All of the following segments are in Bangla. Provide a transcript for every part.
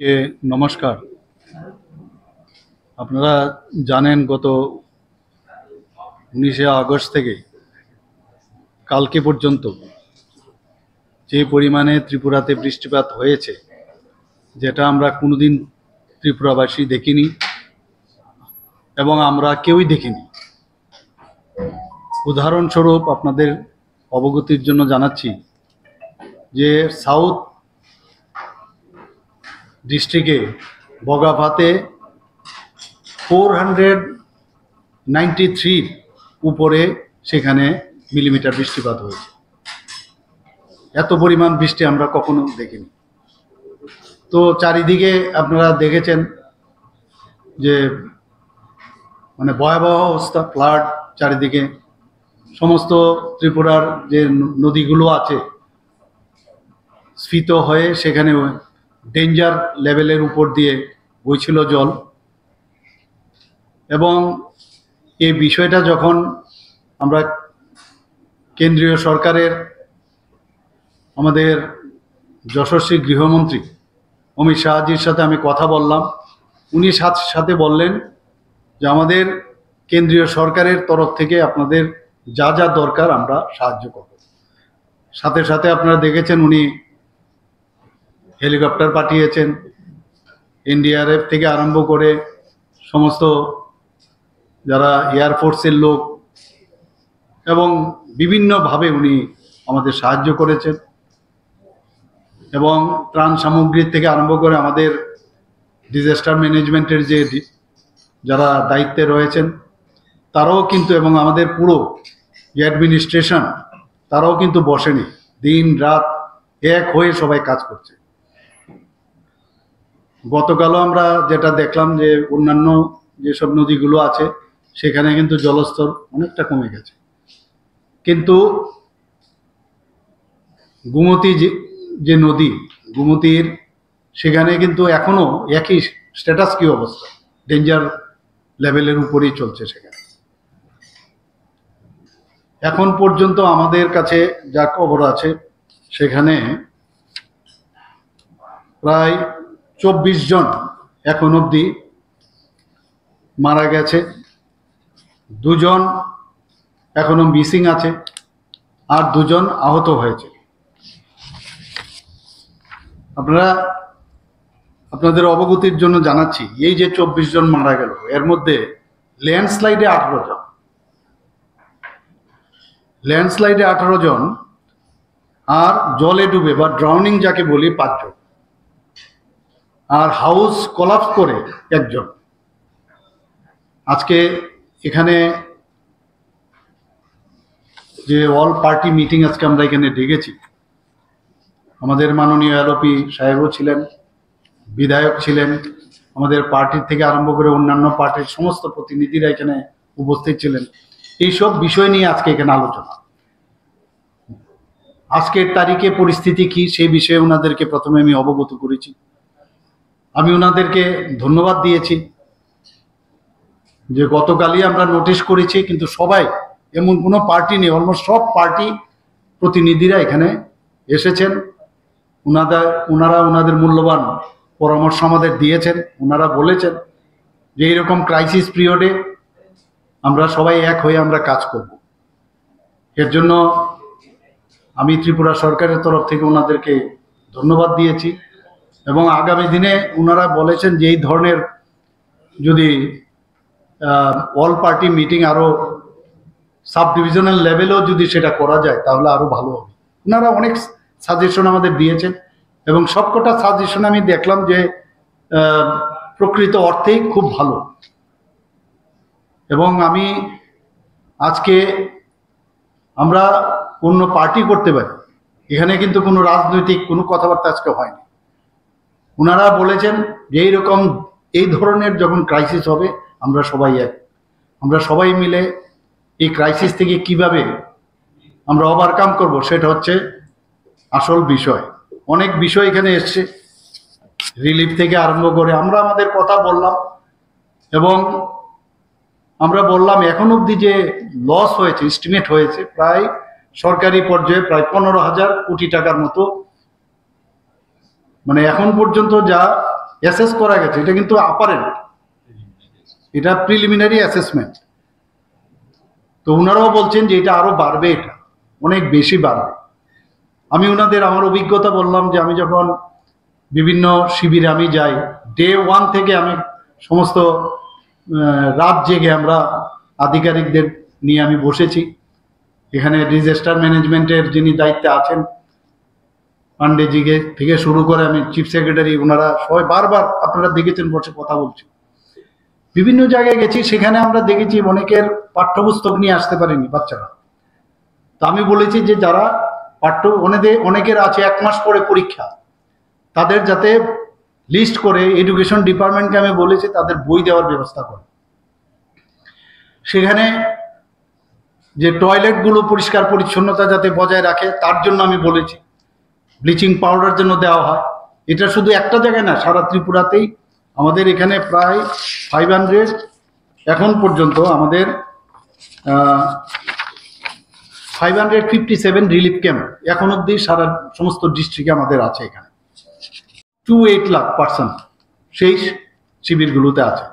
কে নমস্কার। আপনারা জানেন গত 19শে আগস্ট থেকে কালকে পর্যন্ত যে পরিমাণে ত্রিপুরাতে বৃষ্টিপাত হয়েছে, যেটা আমরা কোনোদিন ত্রিপুরাবাসী দেখিনি এবং আমরা কেউই দেখিনি। উদাহরণস্বরূপ আপনাদের অবগতির জন্য জানাচ্ছি যে সাউথ ডিস্ট্রিক্টে বগাভাতে 493 উপরে সেখানে মিলিমিটার বৃষ্টিপাত হয়েছে। এত পরিমাণ বৃষ্টি আমরা কখনো দেখিনি। তো চারিদিকে আপনারা দেখেছেন যে মানে ভয়াবহ অবস্থা, ফ্লাড চারিদিকে। সমস্ত ত্রিপুরার যে নদীগুলো আছে স্ফীত হয়ে সেখানে ডেঞ্জার লেভেলের উপর দিয়ে বইছিল জল। এবং এই বিষয়টা যখন আমরা কেন্দ্রীয় সরকারের আমাদের যশস্বী গৃহমন্ত্রী অমিত শাহজির সাথে আমি কথা বললাম, উনি সাথে বললেন যে আমাদের কেন্দ্রীয় সরকারের তরফ থেকে আপনাদের যা যা দরকার আমরা সাহায্য করব। সাথে সাথে আপনারা দেখেছেন উনি হেলিকপ্টার পাঠিয়েছেন, এনডিআরএফ থেকে আরম্ভ করে সমস্ত যারা এয়ারফোর্সের লোক, এবং বিভিন্নভাবে উনি আমাদের সাহায্য করেছেন। এবং ত্রাণ সামগ্রী থেকে আরম্ভ করে আমাদের ডিজাস্টার ম্যানেজমেন্টের যে যারা দায়িত্বে রয়েছেন তারাও কিন্তু, এবং আমাদের পুরো যে অ্যাডমিনিস্ট্রেশন তারাও কিন্তু বসেনি, দিন রাত এক হয়ে সবাই কাজ করছে। গতকালও আমরা যেটা দেখলাম যে অন্যান্য যেসব নদীগুলো আছে সেখানে কিন্তু জলস্তর অনেকটা কমে গেছে, কিন্তু গোমতী যে নদী, গোমতীর সেখানে কিন্তু এখনো একই স্ট্যাটাস, কি অবস্থা, ডেঞ্জার লেভেলের উপরেই চলছে। সেখানে এখন পর্যন্ত আমাদের কাছে যা খবর আছে সেখানে প্রায় 24 জন এখন অবধি মারা গেছে, 2 জন এখনো মিসিং আছে, আর 2 জন আহত হয়েছে। আপনাদের অবগতির জন্য জানাচ্ছি, এই যে 24 জন মারা গেল এর মধ্যে ল্যান্ডস্লাইডে 18 জন, ল্যান্ডস্লাইডে 18 জন, আর জলে ডুবে বা ড্রাউনিং যাকে বলি 5 জন, আর হাউস কোলাপস করে 1 জন। আজকে এখানে যে অল পার্টি মিটিং আজকে আমরা এখানে ডেকেছি, আমাদের মাননীয় এলওপি সাহেবও ছিলেন, বিধায়ক ছিলেন, আমাদের পার্টির থেকে আরম্ভ করে অন্যান্য পার্টির সমস্ত প্রতিনিধিরা এখানে উপস্থিত ছিলেন। এইসব বিষয় নিয়ে আজকে এখানে আলোচনা। আজকের তারিখে পরিস্থিতি কি সেই বিষয়ে ওনাদেরকে প্রথমে আমি অবগত করেছি। আমি ওনাদেরকে ধন্যবাদ দিয়েছি যে গতকালই আমরা নোটিশ করেছি, কিন্তু সবাই, এমন কোনো পার্টি নেই, অলমোস্ট সব পার্টি প্রতিনিধিরা এখানে এসেছেন। ওনারা ওনাদের মূল্যবান পরামর্শ আমাদের দিয়েছেন। ওনারা বলেছেন যে এইরকম ক্রাইসিস পিরিয়ডে আমরা সবাই এক হয়ে আমরা কাজ করব। এর জন্য আমি ত্রিপুরা সরকারের তরফ থেকে ওনাদেরকে ধন্যবাদ দিয়েছি। এবং আগামী দিনে ওনারা বলেছেন যে এই ধরনের যদি অল পার্টি মিটিং আরও সাব ডিভিশনাল লেভেলেও যদি সেটা করা যায় তাহলে আরও ভালো হবে। ওনারা অনেক সাজেশন আমাদের দিয়েছেন, এবং সবকটা সাজেশন আমি দেখলাম যে প্রকৃত অর্থেই খুব ভালো। এবং আমি আজকে আমরা অন্য পার্টি করতে পারি, এখানে কিন্তু কোনো রাজনৈতিক কোনো কথাবার্তা আজকে হয়নি। ওনারা বলেছেন যে এইরকম এই ধরনের যখন ক্রাইসিস হবে আমরা সবাই এক, আমরা সবাই মিলে এই ক্রাইসিস থেকে কিভাবে আমরা ওভারকাম করব সেটা হচ্ছে আসল বিষয়। অনেক বিষয় এখানে এসছে, রিলিফ থেকে আরম্ভ করে আমরা আমাদের কথা বললাম, এবং আমরা বললাম এখন অবধি যে লস হয়েছে, এস্টিমেট হয়েছে প্রায় সরকারি পর্যায়ে প্রায় 15,000 কোটি টাকার মতো। মানে এখন পর্যন্ত যা অ্যাসেস করা গেছে, এটা কিন্তু আপারেন্ট, এটা প্রিলিমিনারি অ্যাসেসমেন্ট। তো ওনারাও বলছেন যে এটা আরো বাড়বে, এটা অনেক বেশি বাড়বে। আমি ওনাদের আমার অভিজ্ঞতা বললাম যে আমি যখন বিভিন্ন শিবিরে আমি যাই, ডে 1 থেকে আমি সমস্ত রাত জেগে আমরা আধিকারিকদের নিয়ে আমি বসেছি। এখানে ডিজাস্টার ম্যানেজমেন্টের যিনি দায়িত্বে আছেন পান্ডেজিকে থেকে শুরু করে আমি চিফ সেক্রেটারি, ওনারা সবাই বারবার আপনারা দেখেছেন বসে কথা বলছি। বিভিন্ন জায়গায় গেছি, সেখানে আমরা দেখেছি অনেকের পাঠ্যপুস্তক নিয়ে আসতে পারেনি বাচ্চারা। তো আমি বলেছি যে যারা অনেকের আছে 1 মাস পরে পরীক্ষা, তাদের যাতে লিস্ট করে এডুকেশন ডিপার্টমেন্টকে আমি বলেছি তাদের বই দেওয়ার ব্যবস্থা করে। সেখানে যে টয়লেটগুলো পরিষ্কার পরিচ্ছন্নতা যাতে বজায় রাখে তার জন্য আমি বলেছি ব্লিচিং পাউডার যেন দেওয়া হয়। এটা শুধু একটা জায়গায় না, সারা ত্রিপুরাতেই আমাদের এখানে প্রায় 500 এখন পর্যন্ত আমাদের 557 রিলিফ ক্যাম্প এখন অব্দি সারা সমস্ত ডিস্ট্রিক্টে আমাদের আছে। এখানে 28 লাখ পার্সন সেই শিবিরগুলোতে আছে।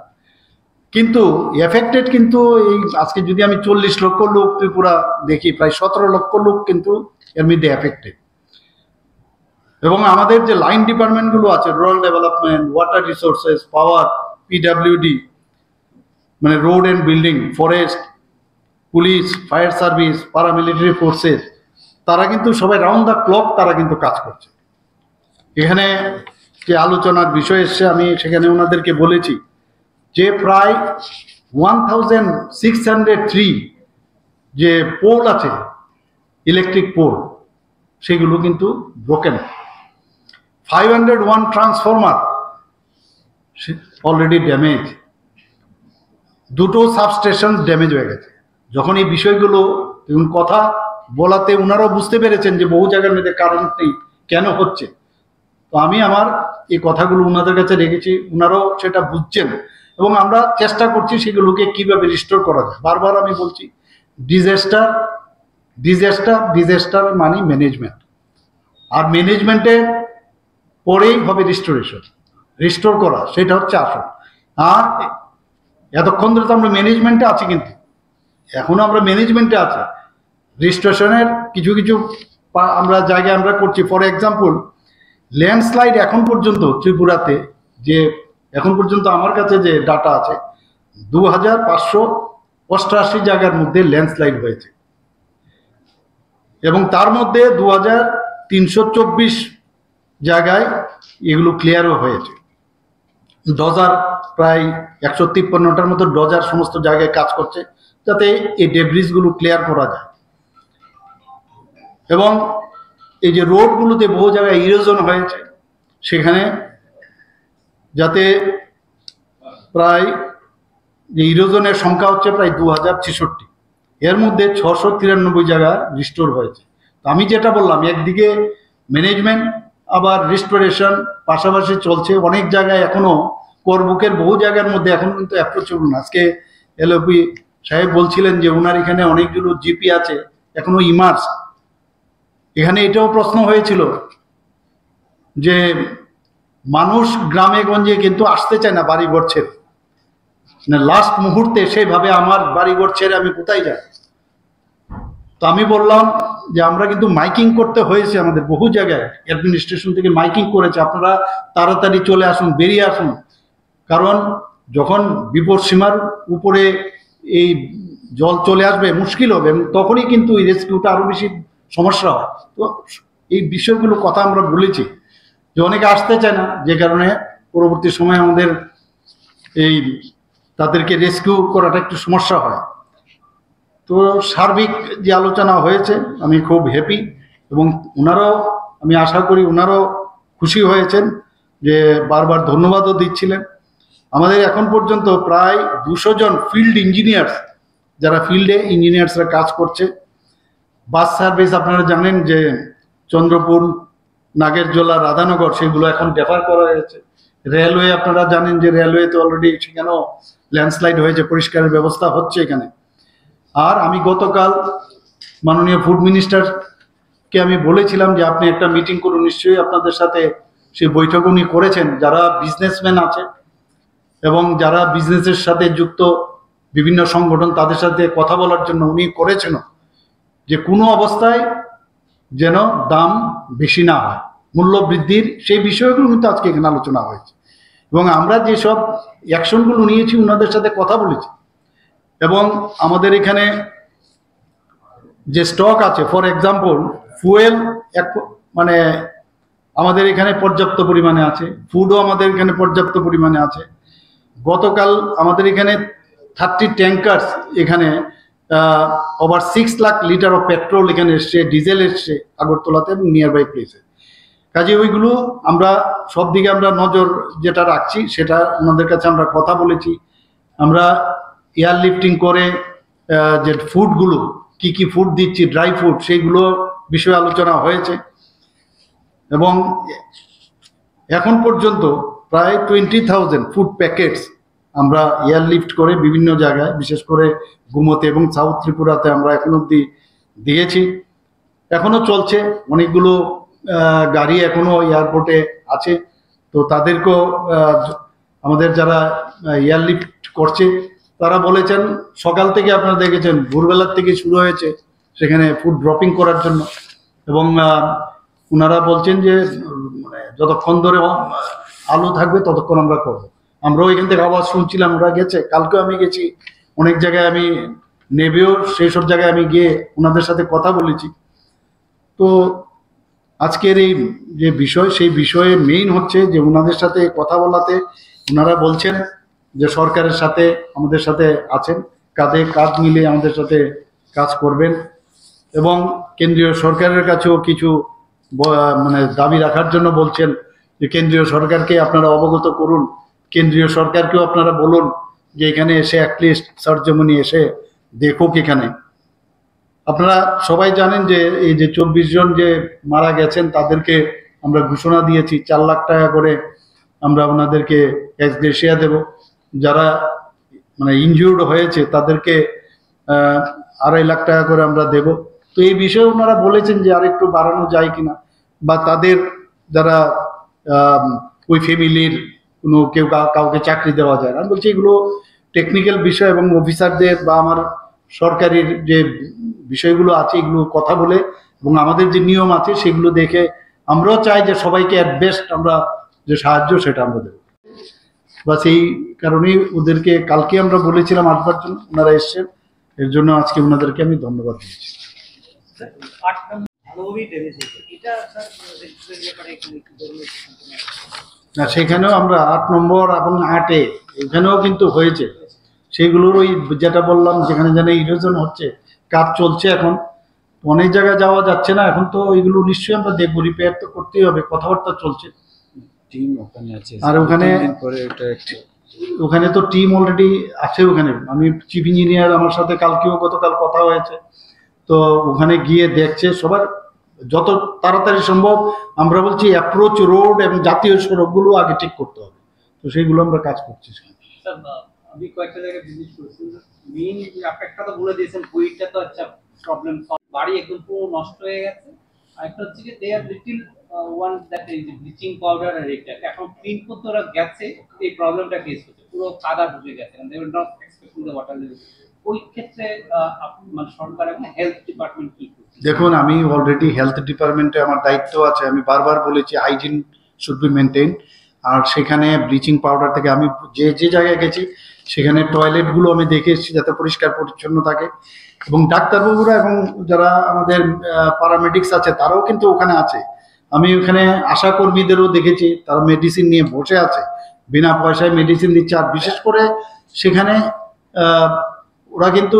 কিন্তু এফেক্টেড কিন্তু এই আজকে যদি আমি 40 লক্ষ লোক ত্রিপুরা দেখি, প্রায় 17 লক্ষ লোক কিন্তু এর মধ্যে এফেক্টেড। এবং আমাদের যে লাইন ডিপার্টমেন্টগুলো আছে, রুরাল ডেভেলপমেন্ট, ওয়াটার রিসোর্সেস, পাওয়ার, পিডাব্লিউডি, মানে road and building, forest, police, fire service, paramilitary forces, তারা কিন্তু সবাই রাউন্ড দ্য ক্লক তারা কিন্তু কাজ করছে। এখানে যে আলোচনার বিষয় এসছে, আমি সেখানে ওনাদেরকে বলেছি যে প্রায় 1603 যে পোল আছে, ইলেকট্রিক পোল, সেগুলো কিন্তু ব্রোকেন। 501 ট্রান্সফরমার অলরেডি ড্যামেজ, 2টো সাবস্টেশন ড্যামেজ হয়ে গেছে। যখন এই বিষয়গুলো কথা বলাতে ওনারাও বুঝতে পেরেছেন যে বহু জায়গার মধ্যে কারণ নেই, কেন হচ্ছে। তো আমি আমার এই কথাগুলো ওনাদের কাছে রেখেছি, ওনারাও সেটা বুঝছেন এবং আমরা চেষ্টা করছি সেগুলোকে কিভাবে রিস্টোর করা যায়। বারবার আমি বলছি ডিজাস্টার ডিজাস্টার ডিজাস্টার মানে ম্যানেজমেন্ট, আর ম্যানেজমেন্টের পরেই হবে রিস্টোর করা, সেটা হচ্ছে আসল। আর এতক্ষণ ধরে তো আমরা ম্যানেজমেন্টে আছি, কিন্তু এখনো আমরা ম্যানেজমেন্টে আছি। রিস্টোরেশনের কিছু কিছু আমরা জায়গায় আমরা করছি। ফর এক্সাম্পল, ল্যান্ডস্লাইড এখন পর্যন্ত ত্রিপুরাতে যে এখন পর্যন্ত আমার কাছে যে ডাটা আছে, 2588 জায়গার মধ্যে ল্যান্ডস্লাইড হয়েছে এবং তার মধ্যে 2324 জায়গায় এগুলো ক্লিয়ারও হয়েছে। ডজার প্রায় 153টার মতো ডজার সমস্ত জায়গায় কাজ করছে যাতে এই ডেব্রিজগুলো ক্লিয়ার করা যায়। এবং এই যে রোডগুলোতে বহু জায়গায় ইরোজন হয়েছে, সেখানে যাতে প্রায় যে ইরোজনের সংখ্যা হচ্ছে প্রায় 2066, এর মধ্যে 693 জায়গা রিস্টোর হয়েছে। তো আমি যেটা বললাম, একদিকে ম্যানেজমেন্ট আবার রিস্টোরেশন পাশাপাশি চলছে। অনেক জায়গায় এখনো করবুকের বহু জায়গার মধ্যে এখন কিন্তু অ্যাপ্রোচেবল না। আজকে এলওপি সাহেব বলছিলেন যে ওনার এখানে অনেকগুলো জিপি আছে এখনো ইমার্স। এখানে এটাও প্রশ্ন হয়েছিল যে মানুষ গ্রামে গঞ্জে কিন্তু আসতে চায় না বাড়িঘর ছেড়ে, মানে লাস্ট মুহূর্তে সেইভাবে আমার বাড়িঘর ছেড়ে আমি কোথায় যাই। তো আমি বললাম যে আমরা কিন্তু মাইকিং করতে হয়েছে, আমাদের বহু জায়গায় অ্যাডমিনিস্ট্রেশন থেকে মাইকিং করেছে, আপনারা তাড়াতাড়ি চলে আসুন, বেরিয়ে আসুন। কারণ যখন বিপদ সীমার উপরে এই জল চলে আসবে মুশকিল হবে, তখনই কিন্তু এই রেস্কিউটা আরো বেশি সমস্যা হয়। তো এই বিষয়গুলো কথা আমরা বলেছি যে অনেকে আসতে চায় না, যে কারণে পরবর্তী সময় আমাদের এই তাদেরকে রেস্কিউ করাটা একটু সমস্যা হয়। তো সার্বিক যে আলোচনা হয়েছে আমি খুব হ্যাপি, এবং ওনারাও আমি আশা করি ওনারাও খুশি হয়েছেন, যে বারবার ধন্যবাদও দিচ্ছিলেন। আমাদের এখন পর্যন্ত প্রায় 200 জন ফিল্ড ইঞ্জিনিয়ার্স, যারা ফিল্ডে ইঞ্জিনিয়ার্সরা কাজ করছে। বাস সার্ভিস আপনারা জানেন যে চন্দ্রপুর, নাগেরজোলা, রাধানগর, সেগুলো এখন ডেফার করা হয়েছে। রেলওয়ে আপনারা জানেন যে রেলওয়েতে অলরেডি সেখানেও ল্যান্ডস্লাইড হয়েছে, পরিষ্কারের ব্যবস্থা হচ্ছে এখানে। আর আমি গতকাল মাননীয় ফুড মিনিস্টারকে আমি বলেছিলাম যে আপনি একটা মিটিং করুন, নিশ্চয়ই আপনাদের সাথে সেই বৈঠক উনি করেছেন। যারা বিজনেসম্যান আছে এবং যারা বিজনেসের সাথে যুক্ত বিভিন্ন সংগঠন, তাদের সাথে কথা বলার জন্য উনি করেছেন যে কোনো অবস্থায় যেন দাম বেশি না হয়, মূল্য বৃদ্ধির সেই বিষয়গুলো কিন্তু আজকে এখানে আলোচনা হয়েছে। এবং আমরা যেসব অ্যাকশনগুলো নিয়েছি ওনাদের সাথে কথা বলেছি। এবং আমাদের এখানে যে স্টক আছে, ফর এক্সাম্পল ফুয়েল মানে আমাদের এখানে পর্যাপ্ত পরিমাণে আছে, ফুডও আমাদের এখানে পর্যাপ্ত পরিমাণে আছে। গতকাল আমাদের এখানে 30 ট্যাঙ্কার্স এখানে over 6 lakh litre of petrol এখানে এসছে, ডিজেল এসছে আগরতলাতে এবং নিয়ার বাই প্লেসে। কাজে ওইগুলো আমরা সব দিকে আমরা নজর যেটা রাখছি সেটা ওনাদের কাছে আমরা কথা বলেছি। আমরা এয়ার লিফটিং করে যে ফুডগুলো কি কি ফুড দিচ্ছি, ড্রাই ফুড, সেইগুলো বিষয়ে আলোচনা হয়েছে। এবং এখন পর্যন্ত প্রায় 20,000 ফুড প্যাকেটস আমরা এয়ারলিফট করে বিভিন্ন জায়গায়, বিশেষ করে গুমতে এবং সাউথ ত্রিপুরাতে আমরা এখন অব্দি দিয়েছি। এখনো চলছে, অনেকগুলো গাড়ি এখনো এয়ারপোর্টে আছে। তো তাদেরকেও আমাদের যারা এয়ারলিফট করছে তারা বলেছেন সকাল থেকে আপনারা দেখেছেন ভোরবেলার থেকে শুরু হয়েছে সেখানে ফুড ড্রপিং করার জন্য। এবং ওনারা বলছেন যে মানে যতক্ষণ ধরে আলো থাকবে ততক্ষণ আমরা করব। আমরাও এখান থেকে আওয়াজ শুনছিলাম, ওরা গেছে, কালকেও আমি গেছি অনেক জায়গায়, আমি নেবেও সেই সব জায়গায় আমি গিয়ে ওনাদের সাথে কথা বলেছি। তো আজকের এই যে বিষয়, সেই বিষয়ে মেইন হচ্ছে যে ওনাদের সাথে কথা বলাতে ওনারা বলছেন যে সরকারের সাথে আমাদের সাথে আছেন, কাঁধে কাঁধ মিলিয়ে আমাদের সাথে কাজ করবেন। এবং কেন্দ্রীয় সরকারের কাছেও কিছু মানে দাবি রাখার জন্য বলছেন যে কেন্দ্রীয় সরকারকে আপনারা অবগত করুন, কেন্দ্রীয় সরকারকেও আপনারা বলুন যে এখানে এসে অ্যাটলিস্ট সরজমিনে এসে দেখুক। এখানে আপনারা সবাই জানেন যে এই যে 24 জন যে মারা গেছেন তাদেরকে আমরা ঘোষণা দিয়েছি 4 লাখ টাকা করে আমরা ওনাদেরকে এক্স গ্রেশিয়া দেব। যারা মানে ইনজিউর্ড হয়েছে তাদেরকে 2.5 লাখ টাকা করে আমরা দেব। তো এই বিষয়ে ওনারা বলেছেন যে আর একটু বাড়ানো যায় কিনা, বা তাদের যারা ওই ফ্যামিলির কোনো কেউ কাউকে চাকরি দেওয়া যায় না। আমি বলছি এগুলো টেকনিক্যাল বিষয় এবং অফিসারদের বা আমার সরকারের যে বিষয়গুলো আছে এগুলো কথা বলে এবং আমাদের যে নিয়ম আছে সেগুলো দেখে আমরাও চাই যে সবাইকে অ্যাট বেস্ট আমরা যে সাহায্য সেটা আমরা দেবো। বা সেই কারণেই ওদেরকে কালকে আমরা বলেছিলাম আসবার জন্য, ওনারা এসছেন, এর জন্য আজকে ওনাদেরকে আমি ধন্যবাদ দিচ্ছি। না, সেখানেও আমরা 8 নম্বর এবং 8-এ এখানেও কিন্তু হয়েছে, সেগুলোর ওই যেটা বললাম যেখানে যেন ইরোশন হচ্ছে, কাজ চলছে, এখন অনেক জায়গায় যাওয়া যাচ্ছে না। এখন তো ওইগুলো নিশ্চয়ই আমরা দেখবো, রিপেয়ার তো করতেই হবে, কথাবার্তা চলছে। টিম ওখানে আছে, আর ওখানে তো টিম অলরেডি আছে। ওখানে আমি চিফ ইঞ্জিনিয়ার, আমার সাথে কালকেও গতকাল কথা হয়েছে, তো ওখানে গিয়ে দেখছে সবার যত তাড়াতাড়ি সম্ভব। আমরা বলছি অ্যাপ্রোচ রোড এবং জাতীয় সড়কগুলো আগে ঠিক করতে হবে, তো সেইগুলো আমরা কাজ করছি। আমি কয়েকটা জায়গায় ভিজিট করেছি, মেইন একটা তো বলে দিয়েছেন বইটা তো আচ্ছা প্রবলেম, বাড়ি একদম পুরো নষ্ট হয়ে গেছে। আর একটা হচ্ছে যে they are little one that is bleaching powder আর এটা এখন ক্লিন করতে ওরা গেছে, এই প্রবলেমটা ফেস হচ্ছে, পুরো কাদা ঢুকে গেছে, they will not expecting the water level. ওই ক্ষেত্রে মানে সরকার এবং হেলথ ডিপার্টমেন্ট কি করছে? দেখুন, আমি অলরেডি হেলথ ডিপার্টমেন্টে আমার দায়িত্ব আছে, আমি বারবার বলেছি হাইজিন শুড বি মেনটেন। আর সেখানে ব্লিচিং পাউডার থেকে আমি যে জায়গায় গেছি সেখানে টয়লেটগুলো আমি দেখে এসেছি যাতে পরিষ্কার পরিচ্ছন্ন থাকে। এবং ডাক্তারবাবুরা এবং যারা আমাদের প্যারামেডিক্স আছে তারাও কিন্তু ওখানে আছে। আমি ওখানে আশা কর্মীদেরও দেখেছি, তারা মেডিসিন নিয়ে বসে আছে, বিনা পয়সায় মেডিসিন দিচ্ছে। আর বিশেষ করে সেখানে ওরা কিন্তু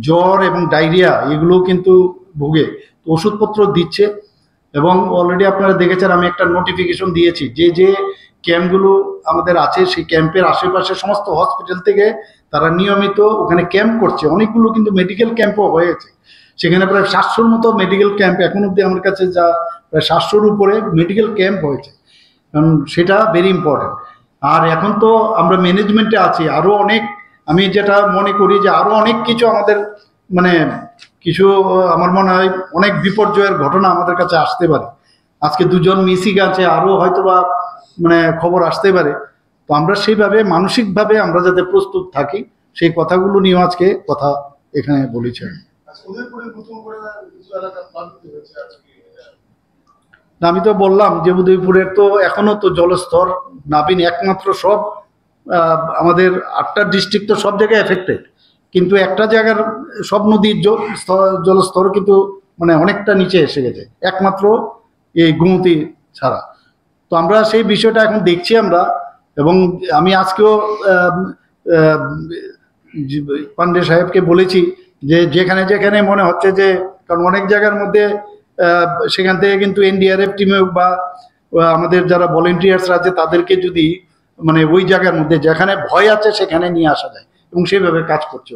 জ্বর এবং ডায়রিয়া এগুলো কিন্তু ভোগে, ওষুধপত্র দিচ্ছে। এবং অলরেডি আপনারা দেখেছেন আমি একটা নোটিফিকেশন দিয়েছি যে ক্যাম্পগুলো আমাদের আছে সেই ক্যাম্পের আশেপাশে সমস্ত হসপিটাল থেকে তারা নিয়মিত ওখানে ক্যাম্প করছে। অনেকগুলো কিন্তু মেডিকেল ক্যাম্পও হয়েছে, সেখানে প্রায় 700-র মতো মেডিকেল ক্যাম্প এখন অব্দি আমার কাছে যা প্রায় 700-র উপরে মেডিকেল ক্যাম্প হয়েছে, কারণ সেটা ভেরি ইম্পর্টেন্ট। আর এখন তো আমরা ম্যানেজমেন্টে আছি, আরও অনেক, আমি যেটা মনে করি যে আরও অনেক কিছু আমাদের মানে কিছু আমার মনে হয় অনেক বিপর্যয়ের ঘটনা আমাদের কাছে আসতে পারে। আজকে দুজন মিসিং আছে, আরও হয়তো বা মানে খবর আসতে পারে। তো আমরা সেইভাবে মানসিকভাবে আমরা যাতে প্রস্তুত থাকি সেই কথাগুলো নিয়েও আজকে কথা এখানে বলেছেন। না, আমি তো বললাম যে উদয়পুরের তো এখনো তো জলস্তর নাবিন একমাত্র, সব আমাদের 8টা ডিস্ট্রিক্ট তো সব জায়গায় এফেক্টেড, কিন্তু একটা জায়গার সব নদীর জলস্তর কিন্তু মানে অনেকটা নিচে এসে গেছে, একমাত্র এই গোমতী ছাড়া। তো আমরা সেই বিষয়টা এখন দেখছি আমরা, এবং আমি আজকেও পান্ডে সাহেবকে বলেছি যে যেখানে যেখানে মনে হচ্ছে যে, কারণ অনেক জায়গার মধ্যে সেখান থেকে কিন্তু এনডিআরএফ টিমে বা আমাদের যারা ভলেন্টিয়ার্সরা আছে তাদেরকে যদি মানে ওই জায়গার মধ্যে যেখানে ভয় আছে সেখানে নিয়ে আসা যায়, এবং সেইভাবে কাজ করছে।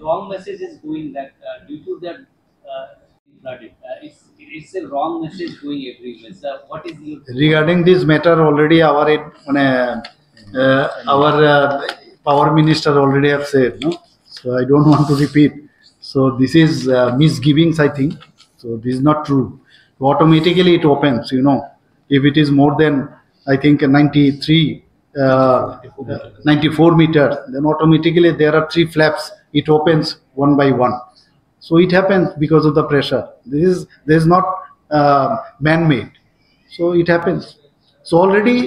wrong message is going that due to that flooding, it's a wrong message going everywhere. So what is your Regarding this matter, already our power minister already have said, no, so I don't want to repeat. So this is misgivings, I think. So this is not true. Automatically it opens, you know, if it is more than, I think, 94 meters, then automatically there are 3 flaps, it opens one by one. So it happens because of the pressure. This is not man-made. So it happens. So already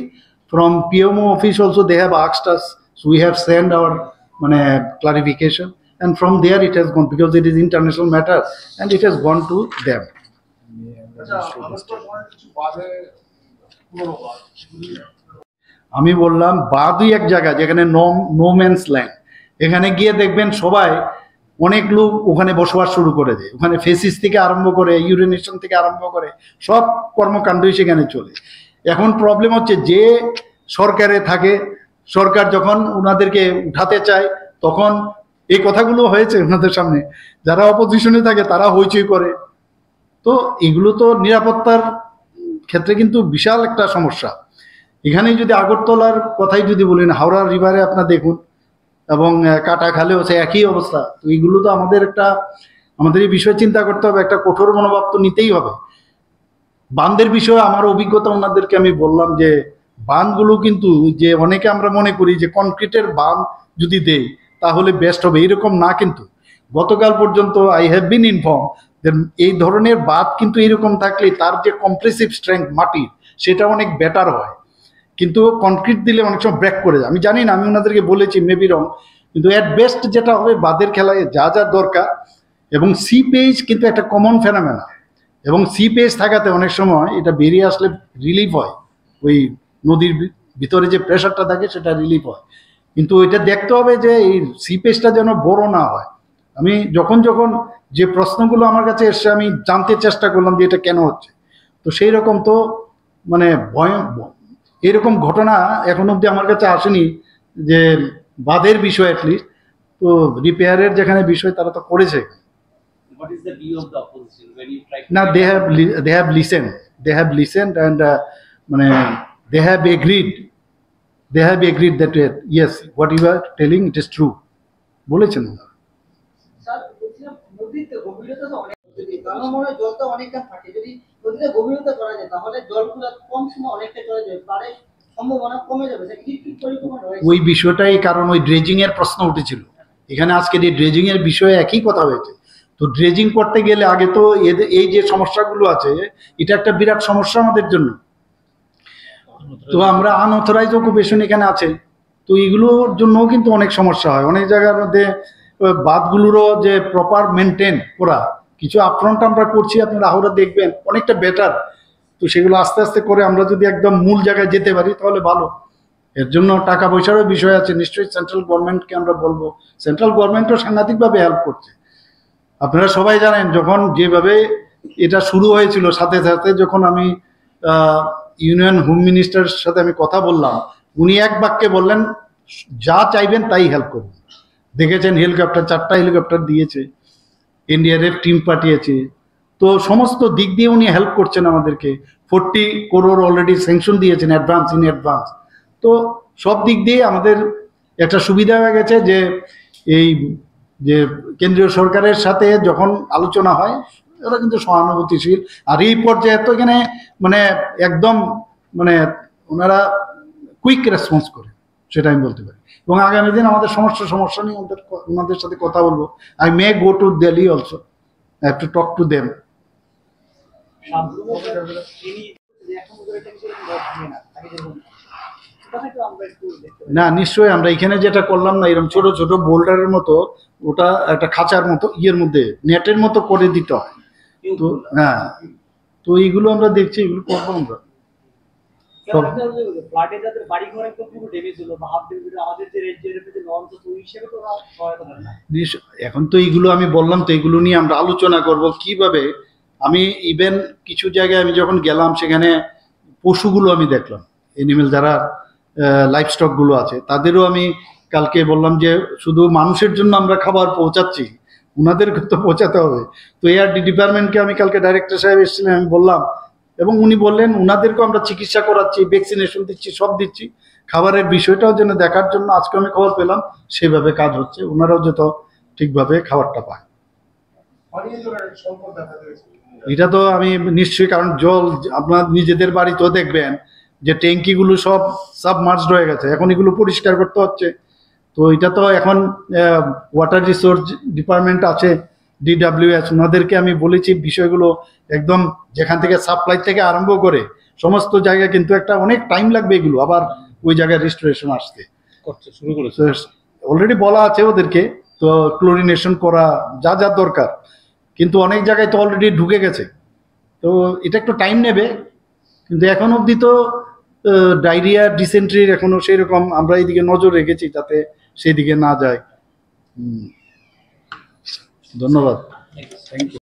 from PMO office also they have asked us. So we have sent our clarification, and from there it has gone, because it is international matter, and it has gone to them. আমি বললাম বাদই এক জায়গা যেখানে নো ম্যানস ল্যান্ড, এখানে গিয়ে দেখবেন সবাই অনেক লোক ওখানে বসবাস শুরু করে দেয়। ওখানে ফেসিস থেকে আরম্ভ করে ইউরিনেশন থেকে আরম্ভ করে সব কর্মকাণ্ডই সেখানে চলে। এখন প্রবলেম হচ্ছে যে সরকারে থাকে, সরকার যখন ওনাদেরকে উঠাতে চায় তখন এই কথাগুলো হয়েছে ওনাদের সামনে, যারা অপোজিশনে থাকে তারা হইচই করে। তো এগুলো তো নিরাপত্তার ক্ষেত্রে কিন্তু বিশাল একটা সমস্যা। এখানে যদি আগরতলার কথাই যদি বলেন, হাওড়া রিভারে আপনার দেখুন, এবং কাটাখালেও সে একই অবস্থা। তো এইগুলো তো আমাদের এই বিষয়ে চিন্তা করতে হবে, একটা কঠোর মনোভাব তো নিতেই হবে। বাঁধের বিষয়ে আমার অভিজ্ঞতা ওনাদেরকে আমি বললাম যে বাঁধগুলো কিন্তু, যে অনেকে আমরা মনে করি যে কনক্রিটের বাঁধ যদি দেই তাহলে বেস্ট হবে, এরকম না। কিন্তু গতকাল পর্যন্ত আই হ্যাভ বিন ইনফর্ম যে এই ধরনের বাঁধ কিন্তু এরকম থাকলে তার যে কম্প্রেসিভ স্ট্রেংথ মাটির সেটা অনেক বেটার হয়, কিন্তু কনক্রিট দিলে অনেক সময় ব্রেক করে যায়। আমি জানি না, আমি ওনাদেরকে বলেছি, মেবি রং, কিন্তু অ্যাট বেস্ট যেটা হবে বাঁধের খেলায় যা যা দরকার, এবং সি পেজ কিন্তু একটা কমন ফেনোমেনা, এবং সি পেজ থাকাতে অনেক সময় এটা বেরিয়ে আসলে রিলিফ হয়, ওই নদীর ভিতরে যে প্রেশারটা থাকে সেটা রিলিফ হয়। কিন্তু এটা দেখতে হবে যে এই সি পেজটা যেন বড় না হয়। আমি যখন যে প্রশ্নগুলো আমার কাছে এসছে আমি জানতে চেষ্টা করলাম যে এটা কেন হচ্ছে। তো সেই রকম তো এরকম ঘটনা এখন অবধি আমার কাছে আসেনি, যে বাঁধের বিষয় অ্যাটলিস্ট। তো রিপেয়ারের যেখানে বিষয় তারা তো করেছে। what is the view of the opposition when you try to না, they have listened and they have agreed that yes, what you are telling, it is true বলেছেন। স্যার বলছিলাম নদীতে গভীরতা তো অনেক, যদি আমার মনে হয় জলটা অনেকটা থাকে, যদি নদীতে গভীরতা করা যায় তাহলে জলগুলো কম সময় অনেকটা চলে যাবে, পারে সম্ভাবনা কমে যাবে। কি পরিকল্পনা রয়েছে ওই বিষয়টাই, কারণ ওই ড্রেজিং এর প্রশ্ন উঠেছিল এখানে, আজকে এই ড্রেজিং এর বিষয়ে একই কথা হয়েছে। তো ড্রেজিং করতে গেলে আগে তো এই যে সমস্যাগুলো আছে, এটা একটা বিরাট সমস্যা আমাদের জন্য। তো আমরা আনঅথরাইজ অকুপেশন এখানে আছে, তো এগুলোর জন্যও কিন্তু অনেক সমস্যা হয়। অনেক জায়গার মধ্যে বাঁধগুলোরও যে প্রপার মেনটেন করা, কিছু আপফ্রন্ট আমরা করছি, আপনারা হাওড়া দেখবেন অনেকটা বেটার। তো সেগুলো আস্তে আস্তে করে আমরা যদি একদম মূল জায়গায় যেতে পারি তাহলে ভালো। এর জন্য টাকা পয়সারও বিষয় আছে, নিশ্চয়ই সেন্ট্রাল গভর্নমেন্টকে আমরা বলবো। সেন্ট্রাল গভর্নমেন্টও সাংঘাতিকভাবে হেল্প করছে। আপনারা সবাই জানেন যখন যেভাবে এটা শুরু হয়েছিল, সাথে সাথে যখন আমি ইউনিয়ন হোম মিনিস্টারের সাথে আমি কথা বললাম, উনি এক বাক্যে বললেন যা চাইবেন তাই হেল্প করুন। দেখেছেন হেলিকপ্টার, 4টা হেলিকপ্টার দিয়েছে, এনডিআরএফ টিম পাঠিয়েছে। তো সমস্ত দিক দিয়ে উনি হেল্প করছেন আমাদেরকে। 40 crore অলরেডি স্যাংশন দিয়েছেন ইন অ্যাডভান্স। তো সব দিক দিয়ে আমাদের একটা সুবিধা হয়ে গেছে যে এই যে কেন্দ্রীয় সরকারের সাথে যখন আলোচনা হয় ওরা কিন্তু সহানুভূতিশীল। আর এই পর্যায়ে তো এখানে মানে একদম মানে ওনারা কুইক রেসপন্স করে, সেটা আমি বলতে পারি। এবং আগামী দিন আমাদের সমস্যা নিয়ে ওনাদের সাথে কথা বলবো। I may go to Delhi also, I have to talk to them. না নিশ্চয়ই, আমরা এখানে যেটা করলাম না, এরকম ছোট ছোট বোল্ডারের মতো, ওটা একটা খাঁচার মতো ইয়ের মধ্যে নেটের মতো করে দিতে হয়। তো হ্যাঁ, তো এইগুলো আমরা দেখছি, এগুলো করবো আমরা। ফ্লাডে যাদের বাড়ি ঘর একদম পুরো ড্যামেজ হলো বা হাফ ড্যামেজ, আমাদের যে রেড যে লঞ্চ আছে ওই হিসেবে তো ওরা সহায়তা করে না। এখন তো এইগুলো আমি বললাম, তো এইগুলো নিয়ে আমরা আলোচনা করব কিভাবে। আমি ইভেন কিছু জায়গায় আমি যখন গেলাম, সেখানে পশুগুলো আমি দেখলাম, এনিমেল যারা লাইফ স্টকগুলো আছে, তাদেরও আমি কালকে বললাম যে শুধু মানুষের জন্য আমরা খাবার পৌঁছাচ্ছি, ওনাদেরকে তো পৌঁছাতে হবে। তো এআরডি ডিপার্টমেন্টকে আমি কালকে ডাইরেক্টর সাহেব এসেছিলেন, আমি বললাম, এবং উনি বললেন ওনাদেরকেও আমরা চিকিৎসা করাচ্ছি, ভ্যাকসিনেশন দিচ্ছি, সব দিচ্ছি। খাবারের বিষয়টাও যেন দেখার জন্য আজকে আমি খবর পেলাম সেভাবে কাজ হচ্ছে, ওনারাও যত ঠিকভাবে খাবারটা পায়। এটা তো আমি নিশ্চয়ই, কারণ জল আপনার নিজেদের বাড়িতেও দেখবেন যে ট্যাঙ্কিগুলো সব সাবমার্জড হয়ে গেছে, এখন এগুলো পরিষ্কার করতে হচ্ছে। তো এটা তো এখন ওয়াটার রিসোর্স ডিপার্টমেন্ট আছে, DWS, ওনাদেরকে আমি বলেছি বিষয়গুলো একদম, যেখান থেকে সাপ্লাই থেকে আরম্ভ করে সমস্ত জায়গায়, কিন্তু একটা অনেক টাইম লাগবে এগুলো আবার ওই জায়গায় রেস্টোরেশন আসতে। করতে শুরু করেছে অলরেডি বলা আছে ওদেরকে, তো ক্লোরিনেশন করা যা যা দরকার, কিন্তু অনেক জায়গায় তো অলরেডি ঢুকে গেছে। তো এটা একটু টাইম নেবে, কিন্তু এখন অবধি তো ডায়রিয়া ডিসেন্ট্রির এখনো সেই রকম আমরা এইদিকে নজর রেখেছি যাতে সেই দিকে না যায়। ধন্যবাদ। Thank you.